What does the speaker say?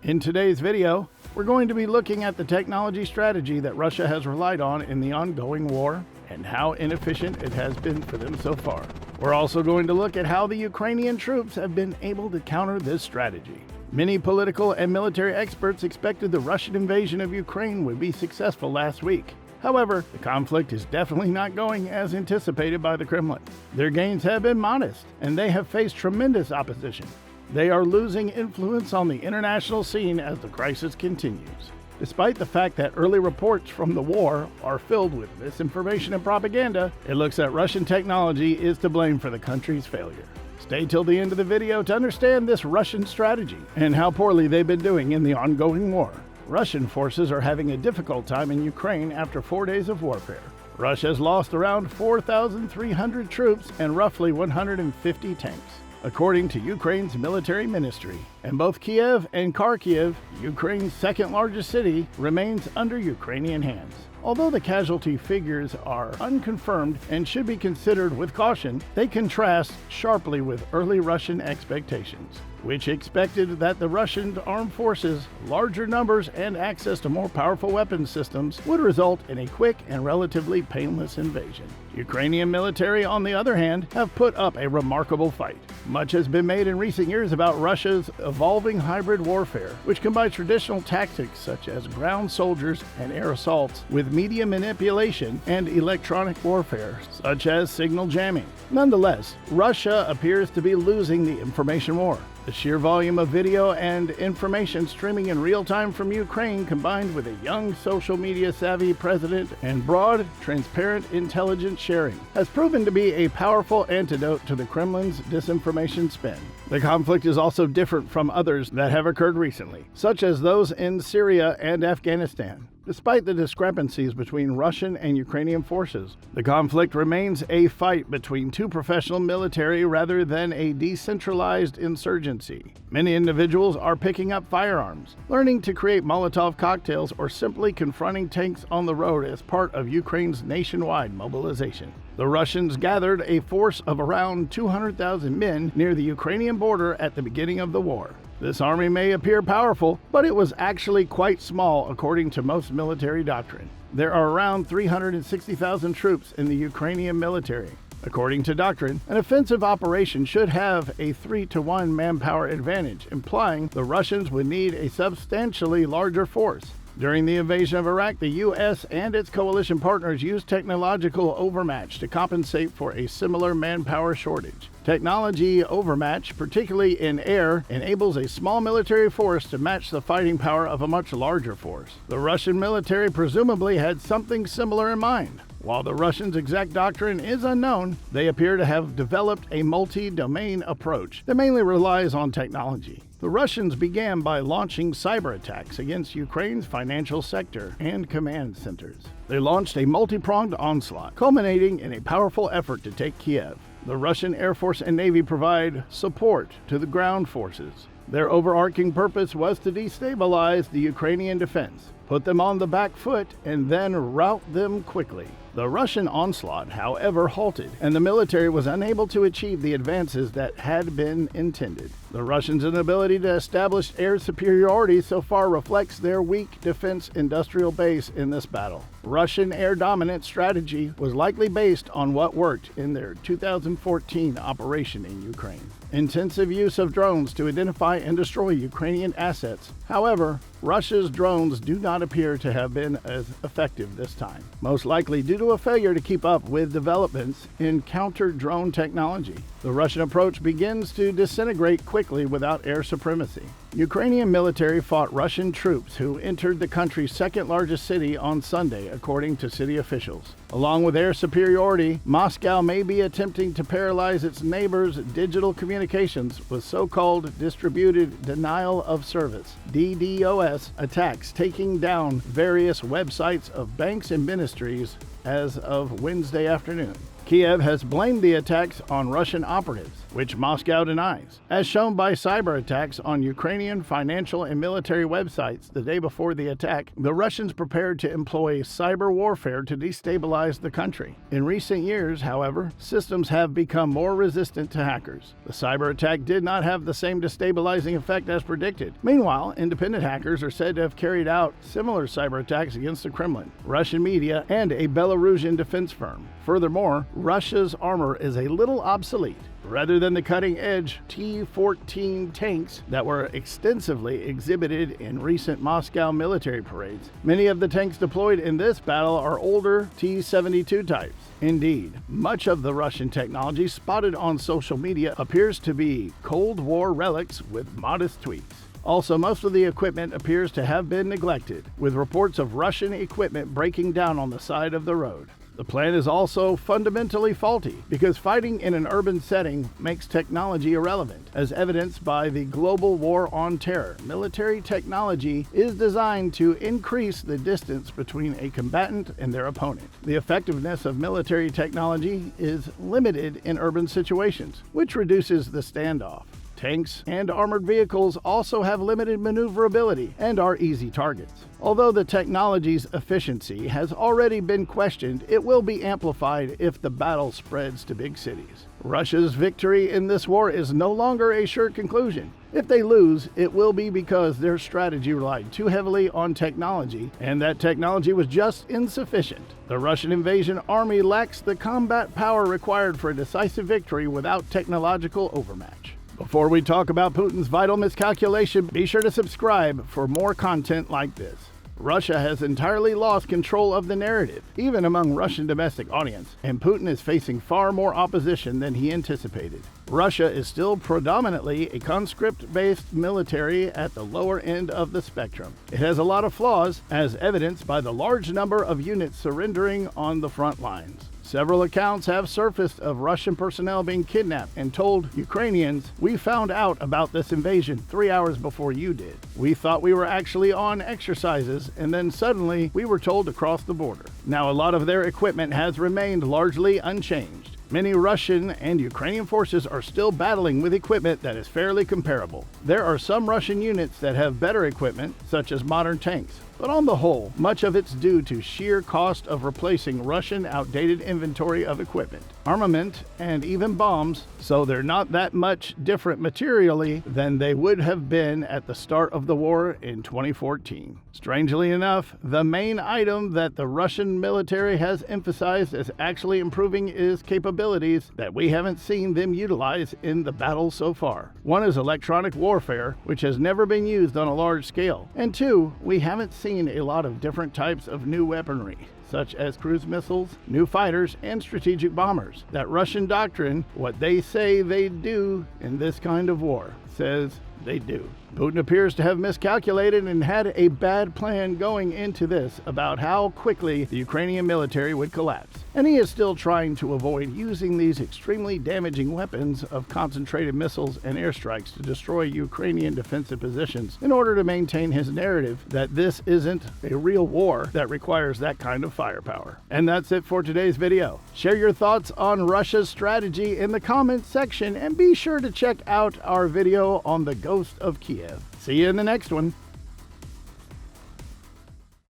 In today's video, we're going to be looking at the technology strategy that Russia has relied on in the ongoing war and how inefficient it has been for them so far. We're also going to look at how the Ukrainian troops have been able to counter this strategy. Many political and military experts expected the Russian invasion of Ukraine would be successful last week. However, the conflict is definitely not going as anticipated by the Kremlin. Their gains have been modest, and they have faced tremendous opposition. They are losing influence on the international scene as the crisis continues. Despite the fact that early reports from the war are filled with misinformation and propaganda, it looks that Russian technology is to blame for the country's failure. Stay till the end of the video to understand this Russian strategy and how poorly they've been doing in the ongoing war. Russian forces are having a difficult time in Ukraine after 4 days of warfare. Russia has lost around 4,300 troops and roughly 150 tanks, according to Ukraine's military ministry. And both Kiev and Kharkiv, Ukraine's second largest city, remains under Ukrainian hands. Although the casualty figures are unconfirmed and should be considered with caution, they contrast sharply with early Russian expectations, which expected that the Russian armed forces' larger numbers and access to more powerful weapons systems would result in a quick and relatively painless invasion. Ukrainian military, on the other hand, have put up a remarkable fight. Much has been made in recent years about Russia's evolving hybrid warfare, which combines traditional tactics such as ground soldiers and air assaults with media manipulation and electronic warfare, such as signal jamming. Nonetheless, Russia appears to be losing the information war. The sheer volume of video and information streaming in real time from Ukraine, combined with a young social media savvy president and broad, transparent intelligence sharing, has proven to be a powerful antidote to the Kremlin's disinformation spin. The conflict is also different from others that have occurred recently, such as those in Syria and Afghanistan. Despite the discrepancies between Russian and Ukrainian forces, the conflict remains a fight between two professional military rather than a decentralized insurgency. Many individuals are picking up firearms, learning to create Molotov cocktails, or simply confronting tanks on the road as part of Ukraine's nationwide mobilization. The Russians gathered a force of around 200,000 men near the Ukrainian border at the beginning of the war. This army may appear powerful, but it was actually quite small according to most military doctrine. There are around 360,000 troops in the Ukrainian military. According to doctrine, an offensive operation should have a 3-to-1 manpower advantage, implying the Russians would need a substantially larger force. During the invasion of Iraq, the U.S. and its coalition partners used technological overmatch to compensate for a similar manpower shortage. Technology overmatch, particularly in air, enables a small military force to match the fighting power of a much larger force. The Russian military presumably had something similar in mind. While the Russians' exact doctrine is unknown, they appear to have developed a multi-domain approach that mainly relies on technology. The Russians began by launching cyber attacks against Ukraine's financial sector and command centers. They launched a multi-pronged onslaught, culminating in a powerful effort to take Kiev. The Russian Air Force and Navy provide support to the ground forces. Their overarching purpose was to destabilize the Ukrainian defense, put them on the back foot, and then rout them quickly. The Russian onslaught, however, halted, and the military was unable to achieve the advances that had been intended. The Russians' inability to establish air superiority so far reflects their weak defense industrial base in this battle. Russian air dominance strategy was likely based on what worked in their 2014 operation in Ukraine. Intensive use of drones to identify and destroy Ukrainian assets. However, Russia's drones do not appear to have been as effective this time, most likely due to a failure to keep up with developments in counter-drone technology. The Russian approach begins to disintegrate quickly without air supremacy. Ukrainian military fought Russian troops who entered the country's second largest city on Sunday, according to city officials. Along with air superiority, Moscow may be attempting to paralyze its neighbors' digital communications with so-called distributed denial of service (DDoS) attacks, taking down various websites of banks and ministries as of Wednesday afternoon. Kiev has blamed the attacks on Russian operatives, which Moscow denies, as shown by cyber attacks on Ukrainian financial and military websites the day before the attack. The Russians prepared to employ cyber warfare to destabilize the country. In recent years, however, systems have become more resistant to hackers. The cyber attack did not have the same destabilizing effect as predicted. Meanwhile, independent hackers are said to have carried out similar cyber attacks against the Kremlin, Russian media, and a Belarusian defense firm. Furthermore, Russia's armor is a little obsolete. Rather than the cutting-edge T-14 tanks that were extensively exhibited in recent Moscow military parades, many of the tanks deployed in this battle are older T-72 types. Indeed, much of the Russian technology spotted on social media appears to be Cold War relics with modest tweaks. Also, most of the equipment appears to have been neglected, with reports of Russian equipment breaking down on the side of the road. The plan is also fundamentally faulty because fighting in an urban setting makes technology irrelevant, as evidenced by the global war on terror. Military technology is designed to increase the distance between a combatant and their opponent. The effectiveness of military technology is limited in urban situations, which reduces the standoff. Tanks and armored vehicles also have limited maneuverability and are easy targets. Although the technology's efficiency has already been questioned, it will be amplified if the battle spreads to big cities. Russia's victory in this war is no longer a sure conclusion. If they lose, it will be because their strategy relied too heavily on technology, and that technology was just insufficient. The Russian invasion army lacks the combat power required for a decisive victory without technological overmatch. Before we talk about Putin's vital miscalculation, be sure to subscribe for more content like this. Russia has entirely lost control of the narrative, even among Russian domestic audience, and Putin is facing far more opposition than he anticipated. Russia is still predominantly a conscript-based military at the lower end of the spectrum. It has a lot of flaws, as evidenced by the large number of units surrendering on the front lines. Several accounts have surfaced of Russian personnel being kidnapped and told Ukrainians, "We found out about this invasion 3 hours before you did. We thought we were actually on exercises, and then suddenly we were told to cross the border." Now, a lot of their equipment has remained largely unchanged. Many Russian and Ukrainian forces are still battling with equipment that is fairly comparable. There are some Russian units that have better equipment, such as modern tanks. But on the whole, much of it's due to sheer cost of replacing Russian outdated inventory of equipment, armament, and even bombs, so they're not that much different materially than they would have been at the start of the war in 2014. Strangely enough, the main item that the Russian military has emphasized as actually improving its capabilities that we haven't seen them utilize in the battle so far. One is electronic warfare, which has never been used on a large scale, and two, we haven't seen a lot of different types of new weaponry, such as cruise missiles, new fighters, and strategic bombers. That Russian doctrine, what they say they do in this kind of war, says they do. Putin appears to have miscalculated and had a bad plan going into this about how quickly the Ukrainian military would collapse. And he is still trying to avoid using these extremely damaging weapons of concentrated missiles and airstrikes to destroy Ukrainian defensive positions in order to maintain his narrative that this isn't a real war that requires that kind of firepower. And that's it for today's video. Share your thoughts on Russia's strategy in the comments section, and be sure to check out our video on the Ghost of Kiev. See you in the next one.